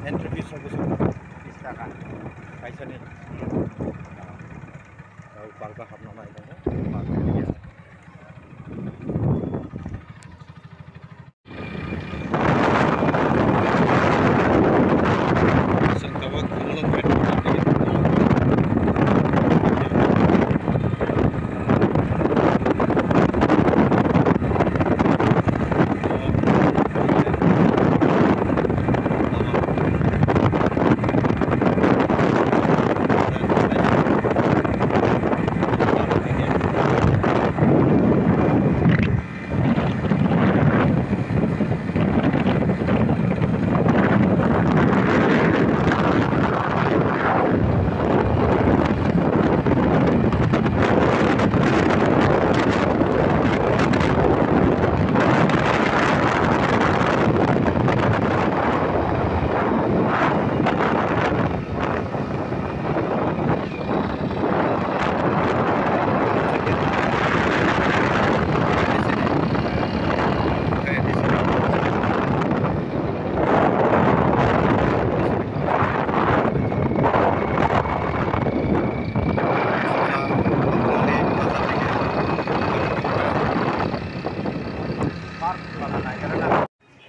Entry fees aku sih 20 taka. Kaisanya. Kalau parka hamna naik kan? Parka dia. Sengkawak khumulwng pet.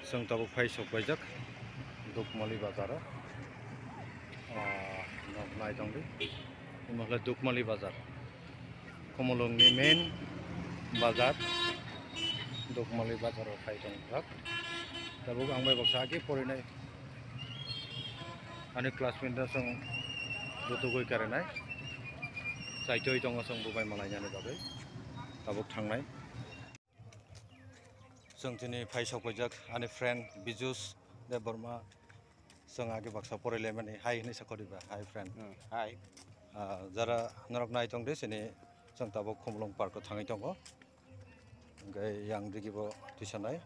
Seng tabuk fai sok bajak Dukmali bazar nok nai dong di imahla Dukmali bazar khumulwng ni main bazar Dukmali bazar fai dong jak tabuk ang bai baksa ki porinai ani classmate song butu goi karenai saitoi dong song bubai malai jani bagai tabuk thangnai जों दिनै फाइसआव फैजाक आंनि friend बिजुस दे Burma जों आगे बाक्सा फरायलाय माने हाय होननाय साखरिबा हाय friend हाय जरा नरक नाय दं दे दिनै जों दाबो खमलंग पार्कआव थाङै दङ ओमफ्राय यां दिगिबो टिसानाय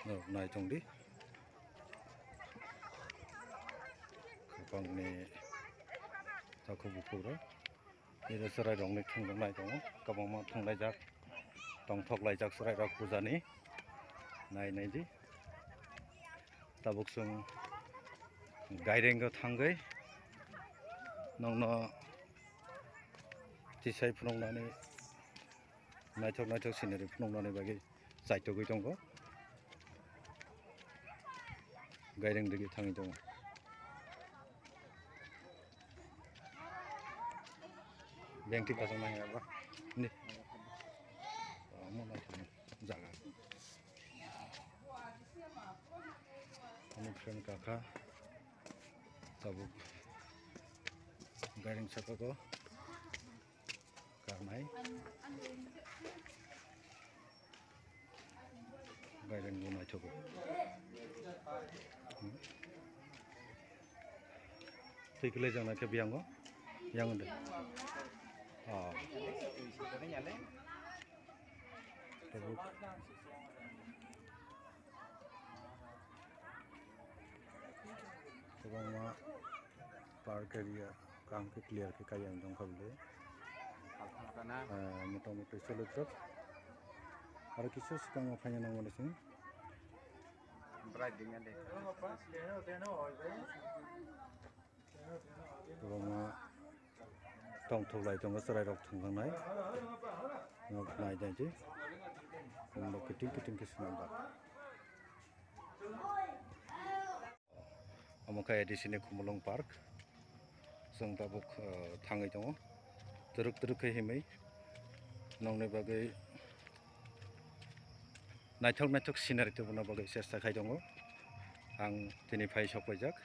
नरक नाय दं दि गोबांनि दाखौ बुखौरा बेनो सराय दंनि थांदों नाय दङ गोबां मा थांनाय जाक Tongthok laijak serai rak pujani nai nai di tabuk sung gaireng go thangai nongno tisai phunongnani naithok scenery phunongnani bagi saitogoi tongo gaireng digi thangi tongo bengti pasang nai ba ni jaga ini friend kakak tabuk garing saka ko karnai garing gunai coba tikle jana ke biango yang udah tabuk ma park area काम के clear के काई अंदर खबले मोटा-मोटी चलो truck और किसी से काम फाइनल ना होने से ड्राइविंग है तो मां टोंग थोलाई टोंग सराय रक थंगनाय नक नाय जायजे हम किटिंग के सुनबा अमका एडिसिने खमुलुंग पार्क जों दाबुक थाङै दङ दरक हिमै नंनै बागै नायथक सिनारि तबना बागै सेस्था खाय दङ आं दिनै फाय सफैजाक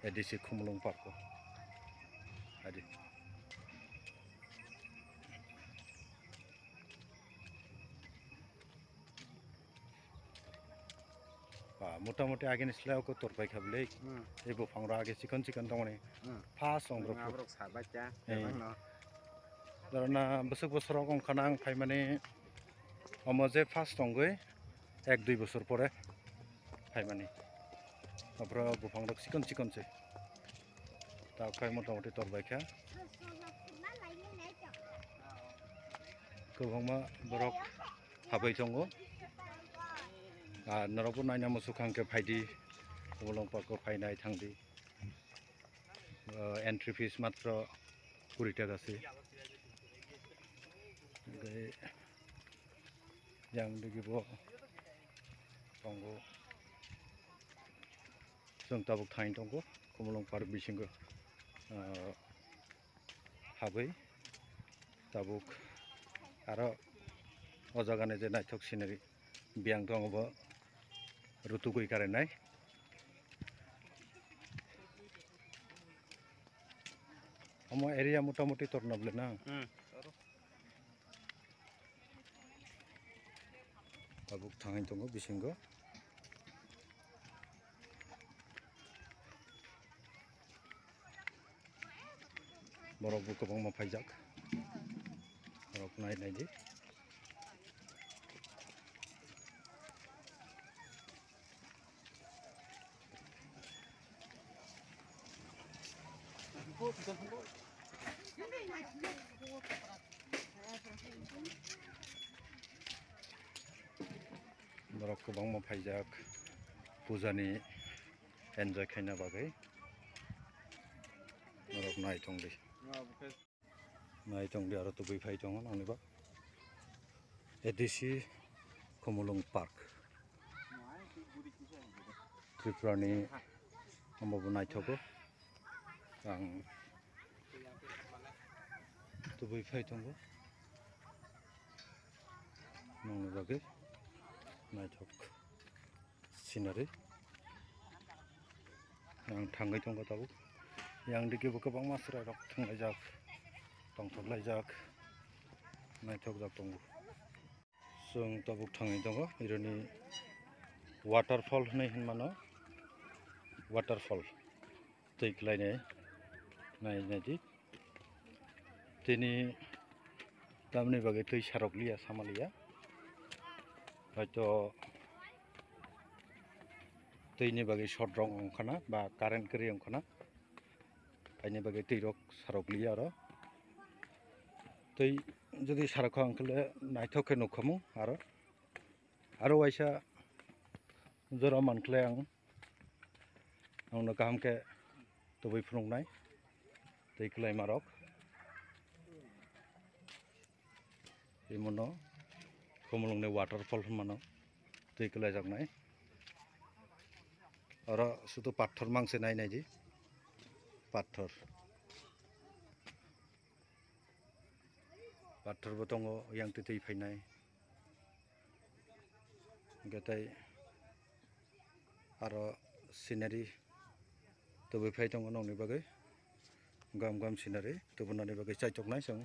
एडिसि खमुलुंग पार्क आदि मोटा-मोटी आगे निस्लायाव को तोरबाय खाबले एबो फांरा आगे चिकन दङने फास संग्रो आब्रक साबाचा दरना बोसोराव गंखाना आं फाय माने अमजे फास दंगै 1-2 बोसोर परे फाय माने ओमफ्राय बुफांरा चिकन से दा फाय मोटा-मोटी तोरबाय खा गोबांमा बरक हाबै दङ नरकबो नायना मुसुखांके फायदि खमुलुं पार्कआव फायनाय थांदि एंट्री फीस मात्र 20 टाकासै yang digibo tonggo जों tabuk thain tonggo khumulwng park bisingo habai tabuk aro o jagane je naithok scenery biang tongo rutugui karenai omo area motamuti tornable na tabuk thain tongo bisingo borok bu kobang ma phaijak borok nai nai di borok kobang ma phaijak pujani enjoy khaina bagai borok nai tongdi aro to bui phai tongo nangniba edisi khumulwng park Tripura ni ambo naithogo ang to bui phai tongo nangni bagai naithok scenery yang thangai tongo tabu yang digi bu kobang masra rok thangai jak tongthoklai jak naithok jak tongo जों tabuk thangai tongo ironi waterfall hnai hinmano waterfall tei klainai nai di tini tamni bagai tei sarokliya samaliya hoyto tei bagai short rong ongkhana ba current kri ongkhana aini bagai tei rok sarokliya aro tei jodi sarokha angkhle naithok nukhamu aro waisa jora mankhle angno kahamke tobui phunuknai tei klai marok imono khumulwng ni waterfall mano tei klai jaknai aro sudu pathor mangse nai di pathor bo tongo yang tei phainai gatai aro scenery tobui phai tongo nongni bagai gam scenery tobunani bagai chaichoknai song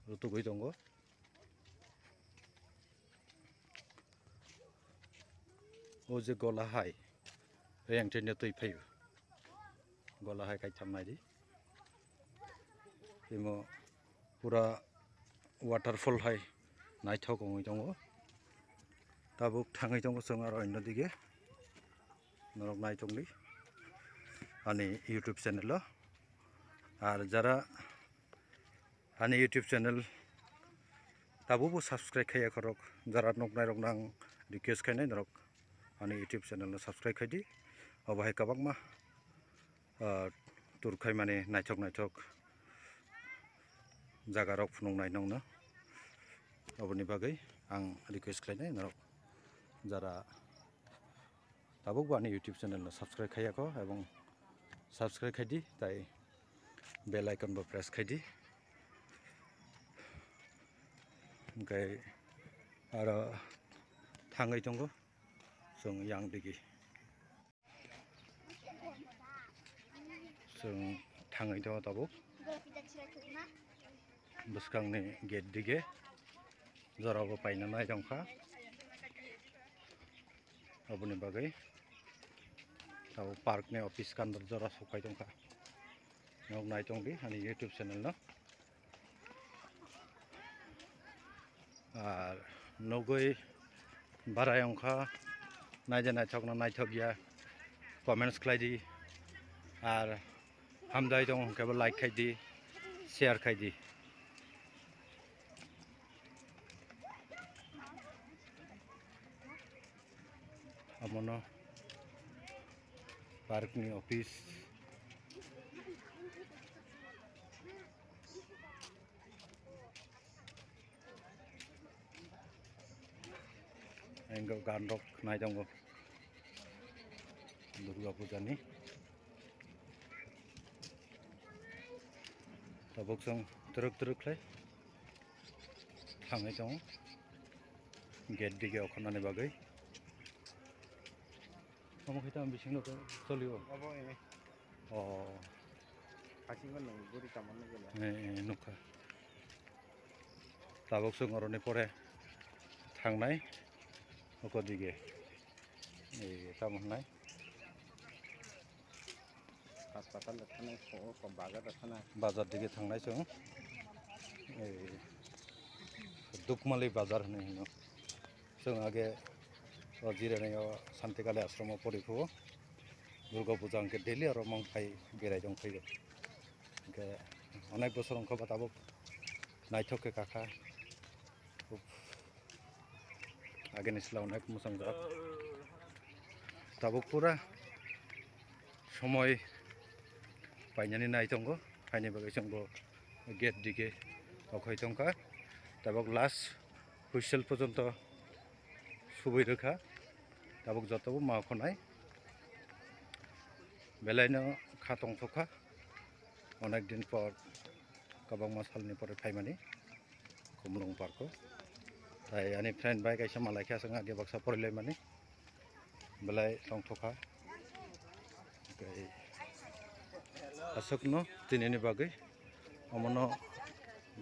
rutugui tongo o je gola hai yang tei tei phai gola hai kai thamnai di imo pura waterfall hai naithok ongoi tongo tabuk thangai tongo song aro onno dige norok naithokni ani YouTube channel lo ar jara ani YouTube channel tabubo subscribe khaya korok jara noknai rok nang request khainai norok ani YouTube channel no subscribe khaidi obai kabakma turkhai mane naithok jaga rok phunuknai nongno oboni bagai ang request khlainai norok jara tabuk ani YouTube channel no subscribe khayako ebong subscribe khaidi tai bell icon bo press khaidi ओमफ्राय आरो थाङै tongo जों yang digi जों थाङै दङ tabuk bwskangni gate dige jorabo paina nai dongkha oboni bagai tabuk park ni office kandar jora sokai dongkha nok nai tongdi ani YouTube channel no আর নগৈ বারাই অংখা নাইজে নাইথক গিয়া কমেন্টস খাইদি আর হামদাই দং কেবল লাইক খাইদি শেয়ার খাইদি Mono park ni office enggo ganrok nai dongo Durga Puja ni tabuk song truk lai thangai dong gate dige okhonani bagai kamu kita ambising to solio abo ini oh hasingan nang buri kaman gela nukha tabuk song oroni pore thangnai okodige tamonnai হাসপাতাল এখানে বাজার এখানে बाजार दिगे थांनाय जों दुखमाली बाजार होनो जों आगे जिरायनायाव सान्तिकालि आश्रमाव परिखौ दुर्गा पूजा अंके डेली आरो मंफाय बेराय दंफैयो ओंके अनेक बोसोर अंक बाताबो नायथके काका आगे निस्ला अनेक मोजां जाब दाबो पुरा समय पाइनानै नाय दंगो फायनाय बागै जोंबो गेट दिगे अखय दंखा दाबक लास्ट हुइसेल पर्यन्त सुबै रोखा दाबक जतबो माखनाय बेलायनो खातं थखा अनेक दिन पर गोबां मासालनि पर फायमानि खुमलुं पार्कखौ ताय आनि फ्रेन्ड बाय गायसा मालायखा जों आगे बाक्सा फरायलाय माने बेलाय दंथखा asokno tinini bagai omono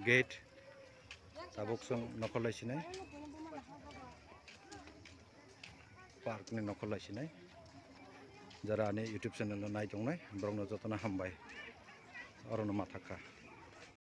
gate tabuk song nokolaisinai park ni nokolaisinai jara ani YouTube channel no nai dongnai brongno jotona hambai orono mathaka।